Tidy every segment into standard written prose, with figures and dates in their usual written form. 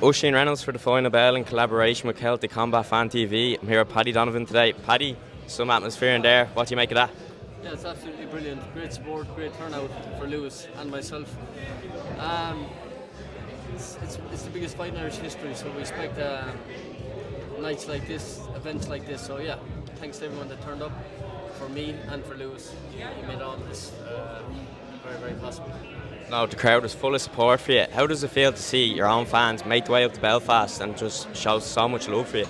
Oisin Reynolds for the final bell in collaboration with Celtic Combat Fan TV. I'm here with Paddy Donovan today. Paddy, some atmosphere in there. What do you make of that? Yeah, it's absolutely brilliant. Great support, great turnout for Lewis and myself. It's the biggest fight in Irish history, so we expect nights like this, events like this. So yeah, thanks to everyone that turned up, for me and for Lewis. He made all this very, very possible. Now, the crowd is full of support for you. How does it feel to see your own fans make their way up to Belfast and just show so much love for you?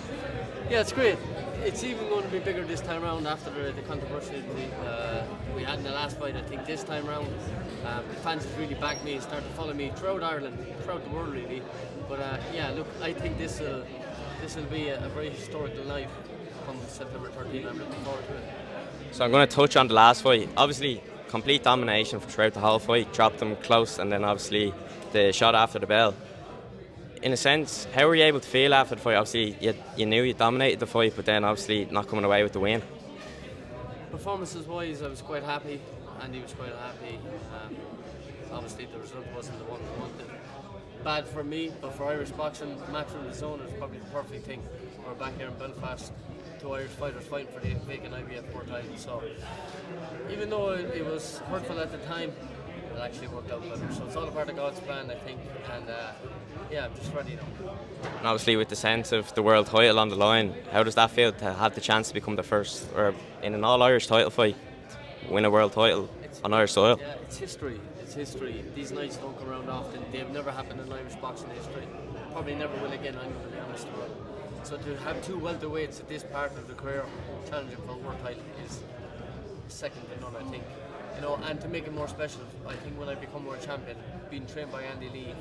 Yeah, it's great. It's even going to be bigger this time around after the controversy we had in the last fight. I think this time around, the fans have really backed me and started to follow me throughout Ireland, throughout the world really. But yeah, look, I think this will be a very historical night come September 13th. I'm looking forward to it. So I'm going to touch on the last fight. Obviously, complete domination throughout the whole fight. Dropped them close, and then obviously the shot after the bell. In a sense, how were you able to feel after the fight? Obviously, you knew you dominated the fight, but then obviously not coming away with the win. Performances-wise, I was quite happy. Andy was quite happy. Obviously, the result wasn't the one we wanted. Bad for me, but for Irish boxing, match from the zone is probably the perfect thing. We're back here in Belfast, two Irish fighters fighting for the vacant IBF world title. So, even though it was hurtful at the time, it actually worked out better. So it's all a part of God's plan, I think. And yeah, I'm just ready now. And obviously, with the sense of the world title on the line, how does that feel to have the chance to become the first, or in an all-Irish title fight, win a world title on Irish soil? Yeah, it's history. It's history. These nights don't come around often. They've never happened in Irish boxing history. Probably never will again, I'm going to be honest about it. So to have two welterweights at this part of the career challenging for a world title is second to none, I think. You know, and to make it more special, I think when I become world champion, being trained by Andy Lee,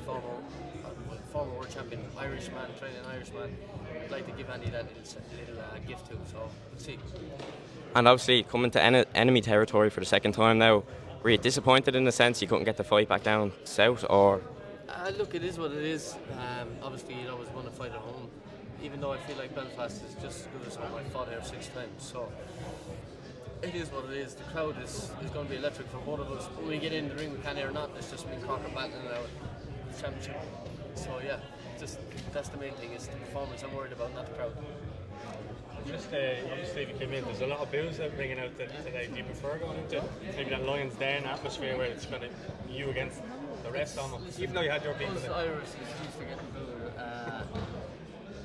former world champion, Irishman, training Irishman, I'd like to give Andy that little gift too. So we'll see. And obviously, coming to enemy territory for the second time now, were you disappointed in the sense you couldn't get the fight back down south, or? Look, it is what it is. Obviously, you'd always want to fight at home, even though I feel like Belfast is just as good as home. I fought here 6 times, so it is what it is. The crowd is going to be electric for both of us. When we get in the ring, we can't hear nothing. It's just me and Crocker battling it out the championship. So yeah, just that's the main thing. It's the performance I'm worried about, not the crowd. Just obviously you came in, there's a lot of boos ringing out today. Do you prefer going into maybe that Lions Den atmosphere where it's kind of you against the rest almost, even though you had your people in? Irish is used to getting booed.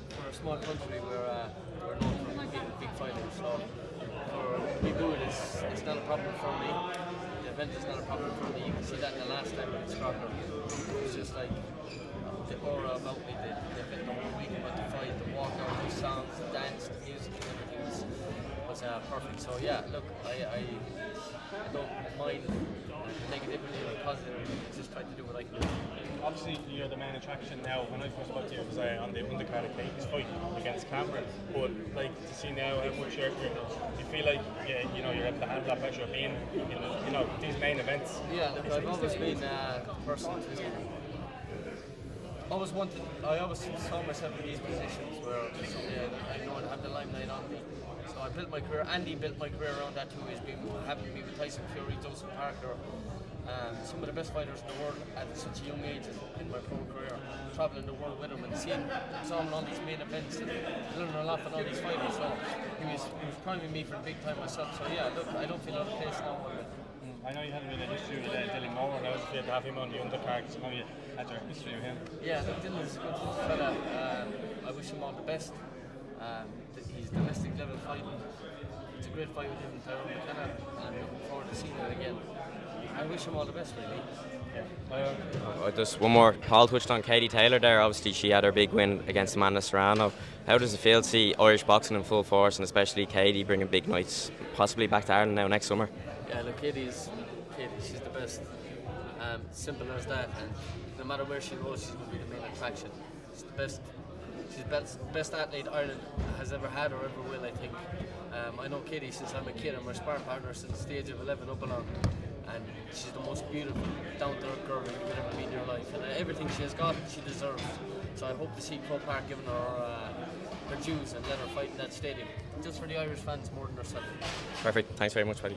For a small country, we're known for being big fighters, so to be booed it's not a problem for me. The event is not a problem for me. You can see that in the last time with Crocker. It's just like the aura about me, the event the whole week about the fight, the walkout, the songs, the dance, the music, everything was perfect. So yeah, look, I don't mind negativity or positivity. Just try to do what I can do. Obviously, you're the main attraction now. When I first spoke to you, it was on the undercard of Katie's fight against Cameron. But like to see now how much you feel like you're able to handle that pressure of being in these main events. Yeah, look, I've always been a person to. I always saw myself in these positions where someday I know I'd have the limelight on me. So I built my career. Andy built my career around that too. He's been having me with Tyson Fury, Tyson Parker, some of the best fighters in the world at such a young age in my pro career. Traveling the world with him and seeing him on these main events and learning a lot from all these fighters. So he was priming me for the big time myself. So yeah, look, I don't feel out of place now. I know you had a bit of history with Dylan Moore, and I was glad to have him on the undercard because I know you had your history with him. Yeah, look, Dylan's a good fella. I wish him all the best. He's domestic level fighting. It's a great fight with him and Tyrone McKenna, and I'm looking forward to seeing it again. I wish him all the best, really. Yeah. Just one more. Paul touched on Katie Taylor there. Obviously, she had her big win against Amanda Serrano. How does it feel to see Irish boxing in full force, and especially Katie bringing big nights, possibly back to Ireland now next summer? Yeah, look, Katie, she's the best. Simple as that. And no matter where she goes, she's going to be the main attraction. She's the best. She's the best athlete Ireland has ever had or ever will, I think. I know Katie since I'm a kid. I'm her sparring partner since the age of 11 up along. And she's the most beautiful, down-to-earth girl you could ever meet in your life. And everything she has got, she deserves. So I hope to see Crow Park giving her her dues and let her fight in that stadium. Just for the Irish fans more than herself. Perfect. Thanks very much, Paddy.